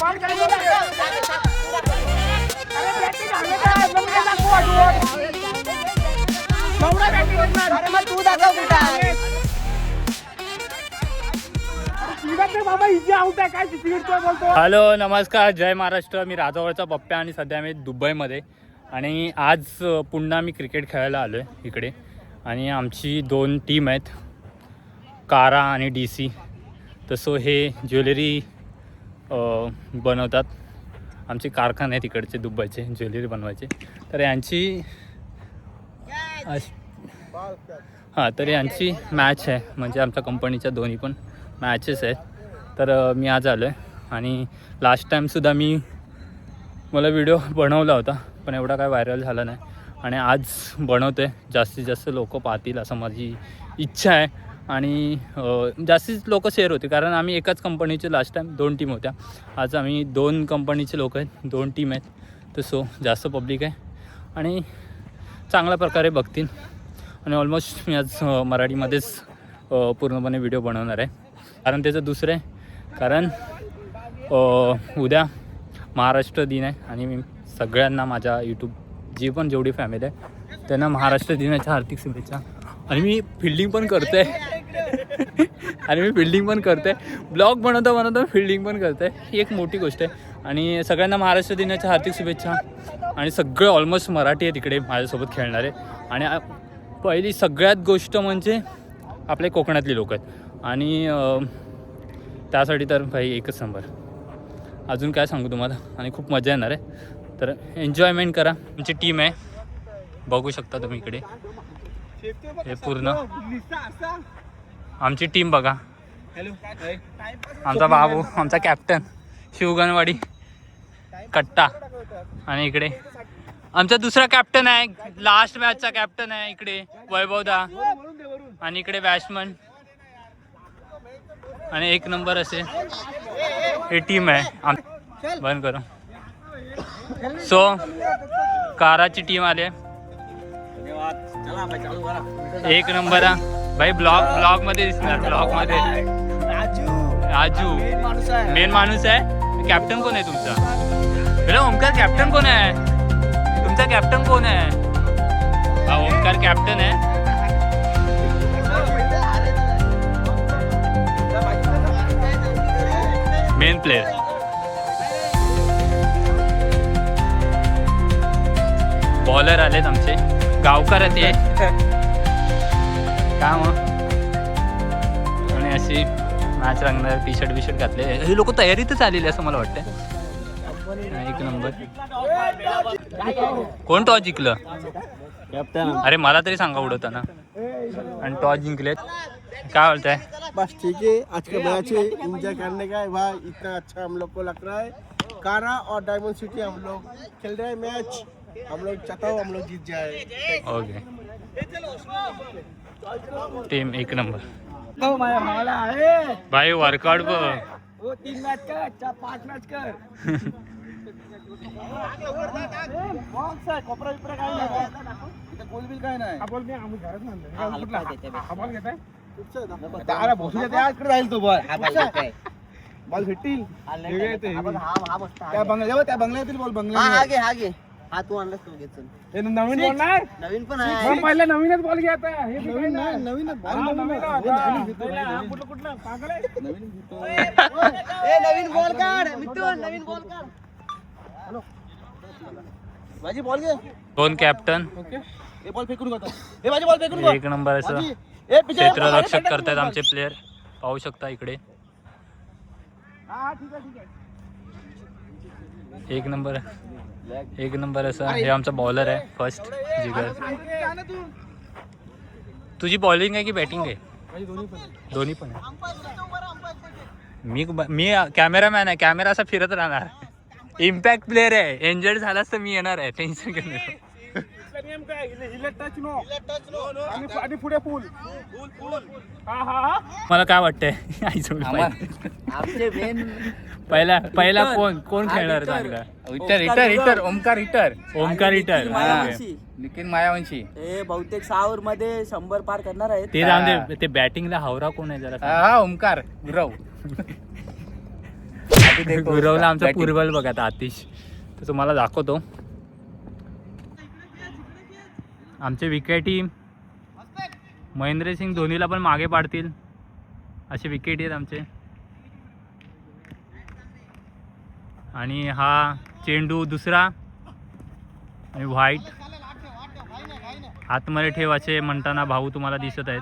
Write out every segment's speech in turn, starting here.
Hello नमस्कार, जय महाराष्ट्र. मी राजावरचा पप्प्या आणि सध्या मी दुबईमध्ये. आणि आज पुन्हा मी क्रिकेट खेळायला आलो आहे इकडे. आणि आमची 2 टीम आहेत, कारा आणि DC. तसं हे ज्वेलरी बनवतात, आमचे कारखाने आहेत इकडचे दुबईचे ज्वेलरी बनवायचे. तर यांची तर यांची मॅच आहे, म्हणजे आमच्या कंपनीच्या दोन्ही पण मॅचेस आहेत. तर मी आज आलो आहे. आणि लास्ट टाईमसुद्धा मला व्हिडिओ बनवला होता, पण एवढा काय व्हायरल झाला नाही. आणि आज बनवतो आहे, जास्तीत जास्त लोक पाहतील असं माझी इच्छा आहे. आणि जास्तीत लोक शेअर होते, कारण आम्ही एकाच कंपनीचे लास्ट टाईम 2 टीम होत्या. आज आम्ही 2 कंपनीचे लोक आहेत, 2 टीम आहेत. तर जास्त पब्लिक आहे आणि चांगल्या प्रकारे बघतील. आणि ऑलमोस्ट मी आज मराठीमध्येच पूर्णपणे व्हिडिओ बनवणार आहे, कारण त्याचं दुसरं आहे. कारण उद्या महाराष्ट्र दिन आहे आणि मी सगळ्यांना माझ्या यूट्यूब जेवढी फॅमिली आहे त्यांना महाराष्ट्र दिनाच्या हार्दिक शुभेच्छा. आणि मी फिल्डिंग पण करतो आहे ब्लॉग बनवता फिल्डिंग पण करतो आहे. ही एक मोठी गोष्ट आहे. आणि सगळ्यांना महाराष्ट्र दिनाच्या हार्दिक शुभेच्छा. आणि सगळे ऑलमोस्ट मराठी आहे तिकडे माझ्यासोबत खेळणारे. आणि पहिली सगळ्यात गोष्ट म्हणजे आपले कोकणातली लोक आहेत. आणि त्यासाठी तर भाई एकच नंबर. अजून काय सांगू तुम्हाला. आणि खूप मजा येणार आहे, तर एन्जॉयमेंट करा. आमची टीम आहे, बघू शकता तुम्ही इकडे. हे पूर्ण आमची टीम बघा. आमचा बाबू, आमचा कॅप्टन शिवगणवाडी कट्टा. आणि इकडे आमचा दुसरा कॅप्टन आहे, लास्ट मॅचचा कॅप्टन आहे इकडे वैभवदा. आणि इकडे बॅट्समन. आणि 1 नंबर असे हे टीम आहे. बंद करू. काराची टीम आली. 1 नंबर भाई. ब्लॉग मध्ये दिसणार. ब्लॉग मध्ये राजू मेन माणूस आहे. कॅप्टन कोण आहे तुमचा? ओमकार कॅप्टन कोण आहे तुमचा? कॅप्टन कोण आहे? हा ओमकार कॅप्टन आहे. Main player. बॉलर आलेत आमचे गावकर आहेत हे. काय मग. आणि अशी मॅच रंगणार, टी-शर्ट घातले. हे लोक तयारीतच आलेले असं मला वाटतं. 1 नंबर. कोण टॉस जिंकलं? कॅप्टन. अरे मला तरी सांगा उडवताना. आणि टॉस जिंकलेत. क्या बोलता है? बस ठीक है, आज का मैच है एंजॉय करने का है भाई. इतना अच्छा हम लोग को लग रहा है. कारा और डायमंड सिटी हम लोग खेल रहे हैं मैच. हम लोग चाहता हूँ हम लोग जीत जाए. ओके. Team 1 number. तो माझ्या भावाला आहे भाई वर्कआउट बघ. वो 3 मैच कर, 5 मैच कर. कोपरा विपरा काय नाही, गोल बिल काय नाही. बॉल मी आम्ही घरात म्हणतो कुठला बॉल घेताय. अरे बसू दे, त्याकडे जाईल तो बॉल. बॉल भेटतील. त्या बंगल्यातील बॉल. बंगला हा तू आणलास तू घे. चल नवीन बॉल नाही. नवीन पण आहे. पहिला नवीनच बॉल घ्यायचा. हे नवीनच कुठलं पागल आहे. नवीन बॉल काढ मित्र. नवीन बॉल काढ. हॅलो माझी बॉल घे. 2 कॅप्टन. ओके. हे बॉल फेकून करतो. हे माझी बॉल फेकून. 1 नंबर असं क्षेत्ररक्षक करतात आमचे प्लेयर. पाहू शकता इकडे. 1 नंबर असं हे आमचा बॉलर आहे फर्स्ट जिगर. तुझी बॉलिंग आहे की बॅटिंग आहे? दोन्ही पण आहे. मी कॅमेरामॅन आहे. कॅमेरा असा फिरत राहणार. इम्पॅक्ट प्लेयर आहे. इंजर्ड झालास तर मी येणार आहे. टेन्शन घेऊ नको. मला काय वाटतंय पहिला कोण खेळणार चांगला? Hitter Omkar hitter. निखिल मायावंशी हे बहुतेक 6 ओव्हर मध्ये 100 पार करणार आहेत. ते जाऊन दे. ते बॅटिंगला हावरा कोण आहे जरा? हा ओमकार गुरव. गुरवला आमचा पूर्वल बघा आता आतिश, तर तुम्हाला दाखवतो. आमचे विकेटी महेंद्रसिंग धोनीला पण मागे पाडतील असे विकेट आहेत आमचे. आणि हा चेंडू दुसरा आणि व्हाईट आतमध्ये ठेव असे म्हणताना भाऊ तुम्हाला दिसत आहेत.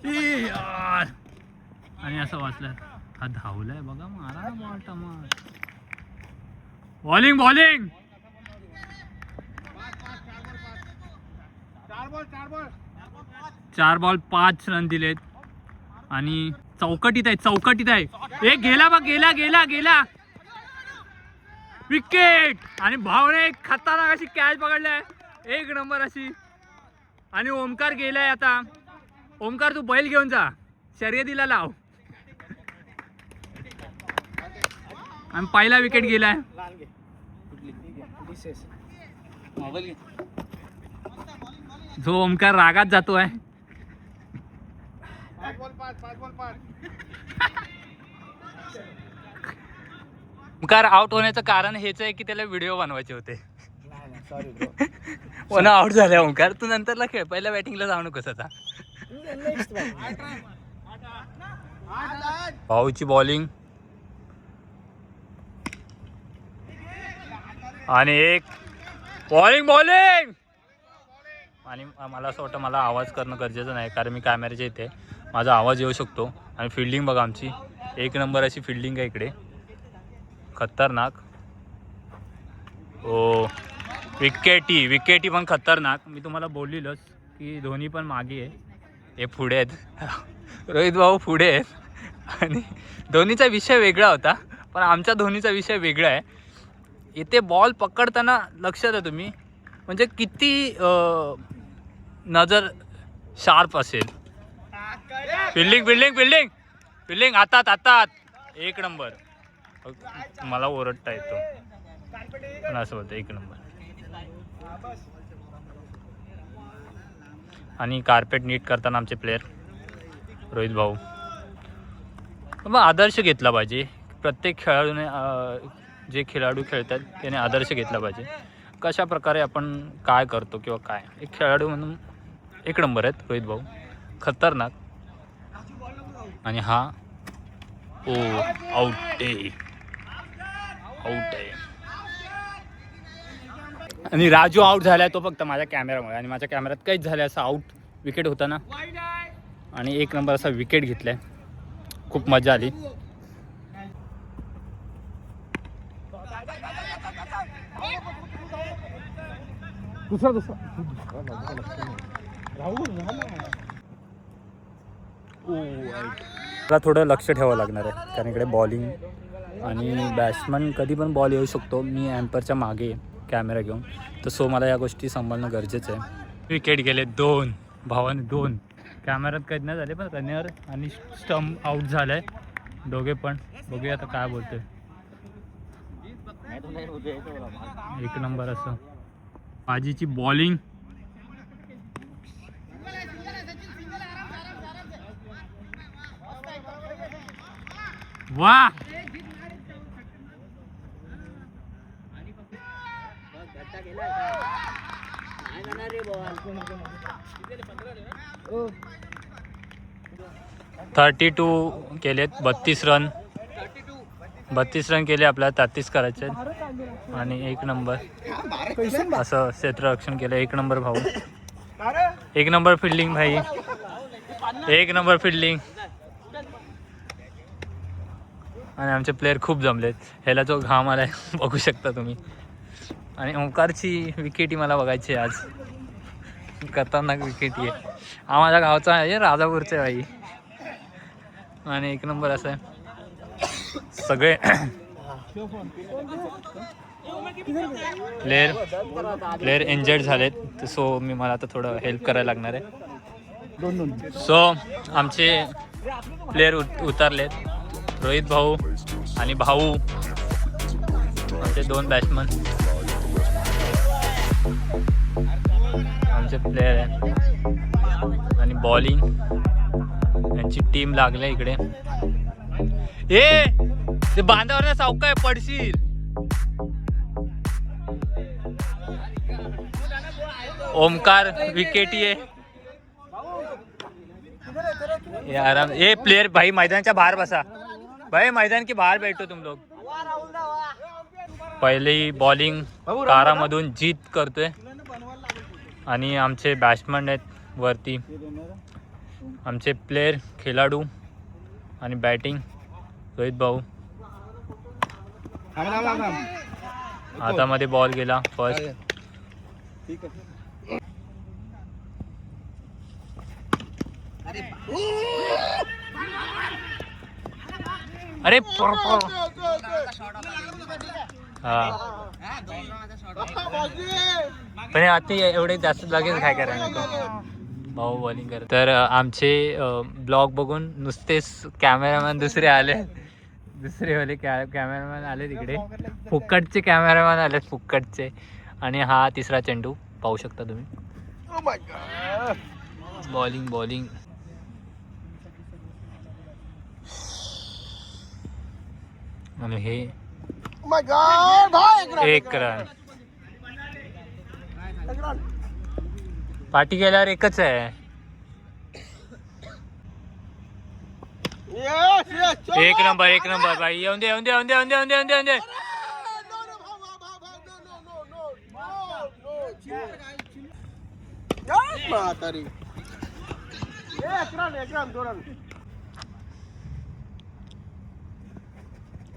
यार आणि असं वाचलं हा धावलाय बघा, मारा ना ball Tamar. Bowling 4 ball 5 run दिलेत आणि चौकटीत आहे. एक गेला बघ, गेला विकेट. आणि भावने एक खतरनाक अशी कॅच पकडलाय, 1 नंबर अशी. आणि ओमकार गेलाय आता. ओमकार तू बैल घेऊन जा, शर्यतीला लाव. आणि पहिला विकेट गेलाय. जो ओमकार रागात जातोय. ओमकार आउट होण्याचं कारण हेच आहे की त्याला व्हिडिओ बनवायचे होते. ओना आउट झाल्या ओमकार, तू नंतरला खेळ, पहिल्या बॅटिंगला जाऊ नकोस आता. भाऊची बॉलिंग आणि एक बॉलिंग आणि मला असं वाटतं मला आवाज करणं गरजेचं नाही, कारण मी कॅमेऱ्याच्या इथे माझा आवाज येऊ शकतो. आणि फिल्डिंग बघा आमची 1 नंबर अशी फिल्डिंग आहे इकडे, खतरनाक. ओ विकेटी पण खतरनाक. मी तुम्हाला बोललेलोच की धोनी पण मागे आहे, हे पुढे आहेत, रोहित भाऊ पुढे आहेत. आणि धोनीचा विषय वेगळा होता, पण आमच्या धोनीचा विषय वेगळा आहे. इथे बॉल पकडताना लक्षात आहे तुम्ही, म्हणजे किती नजर शार्प असेल. फिल्डिंग हातात 1 नंबर. मला ओरडता येतो पण असं होतं 1 नंबर. आणि कार्पेट नीट करताना आमचे प्लेयर रोहित भाऊ. मग आदर्श घेतला पाहिजे प्रत्येक खेळाडूने, जे खेळाडू खेळतात त्याने आदर्श घेतला पाहिजे. कशा प्रकारे आपण काय करतो किंवा काय. एक खेळाडू म्हणून 1 नंबर आहेत रोहित भाऊ, खतरनाक. आणि हा आउट आहे. आणि राजू आउट झालाय तो फक्त माझ्या कॅमेरामुळे, आणि माझ्या कॅमेऱ्यात काहीच झालं असं आउट विकेट होता ना. आणि 1 नंबर असा विकेट घेतलाय, खूप मजा आली. मला थोडं लक्ष ठेवावं लागणार आहे, कारण इकडे बॉलिंग आणि बॅट्समन कधी पण बॉल येऊ शकतो. मी ॲम्परच्या मागे कॅमेरा घेऊन, तर सो मला या गोष्टी सांभाळणं गरजेचं आहे. विकेट गेले 2, भावाने 2. कॅमेऱ्यात कैद नाही झाले, पण रनर आणि स्टंप आउट झाला आहे दोघे पण. बघूया आता काय बोलतोय. 1 नंबर असं बाजीची बॉलिंग. वा $32 केलेत, 32 रन केले. आपल्याला 33 करायचे. आणि 1 नंबर असं क्षेत्ररक्षण केलं. 1 नंबर भाऊ, 1 नंबर फिल्डिंग भाई, 1 नंबर फिल्डिंग. आणि आमचे प्लेयर खूप जमलेत. ह्याला जो घाम आलाय बघू शकता तुम्ही. आणि ओंकारची विकेटी मला बघायची आज, खतरनाक विकेटी आहे. हा माझ्या गावचा आहे, राजापूरचा आहे बाई. आणि 1 नंबर असं आहे. सगळे प्लेयर इंजर्ड झालेत, सो मला आता थोडं हेल्प करायला लागणार आहे. सो आमचे प्लेयर उतरलेत, रोहित भाऊ आणि भाऊ आमचे 2 बॅट्समन, आमचे प्लेयर आहेत आणि बॉलिंग यांची टीम लागली इकडे. ए ते बांधावर ना सावकाय पडशील. ओमकार विकेटी आहे आराम. ए प्लेयर भाई मैदानच्या बाहेर बसा भाई, मैदान के बाहेर बैठो तुम लोग. पहिली बॉलिंग कारामधून जीत करतोय आणि आमचे बॅट्समन आहेत वरती, आमचे प्लेयर खेळाडू आणि बॅटिंग रोहित भाऊ. हातामध्ये बॉल गेला फर्स्ट. अरे हा पण आता एवढे जास्त लगेच काय करायला भाऊ बॉलिंग करत. तर आमचे ब्लॉग बघून नुसतेच कॅमेरामॅन दुसरे आले, दुसरेवाले कॅमेरामॅन आले तिकडे, फुक्कटचे कॅमेरामॅन आले फुक्कटचे. आणि हा तिसरा चेंडू पाहू शकता तुम्ही. बॉलिंग आणि हे 1 रन. पाठी गेल्यावर एकच आहे. एक नंबर भाई. येऊन दे.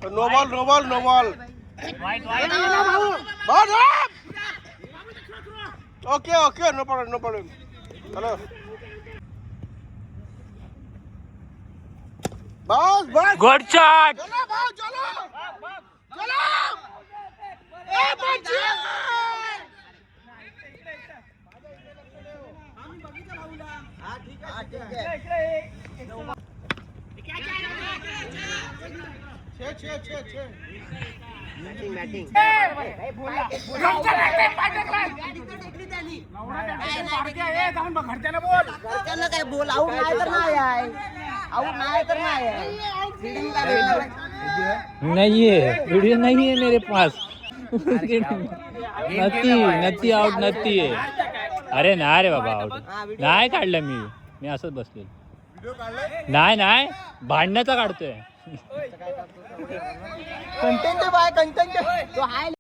No ball. Okay no problem. Hello बस गुड शॉट. घरच्यांना काय बोल, आऊट नाही तर नाही आहे. नहीं है वीडियो नहीं है मेरे पास. नत्ती आउट नत्ती आहे. अरे नाही रे बाबा, आउट नाही काढलं मी असंच बसलो. नाही भांडण्याचा काढतोय. कंटेंट बाय कंटेंट तो हाय.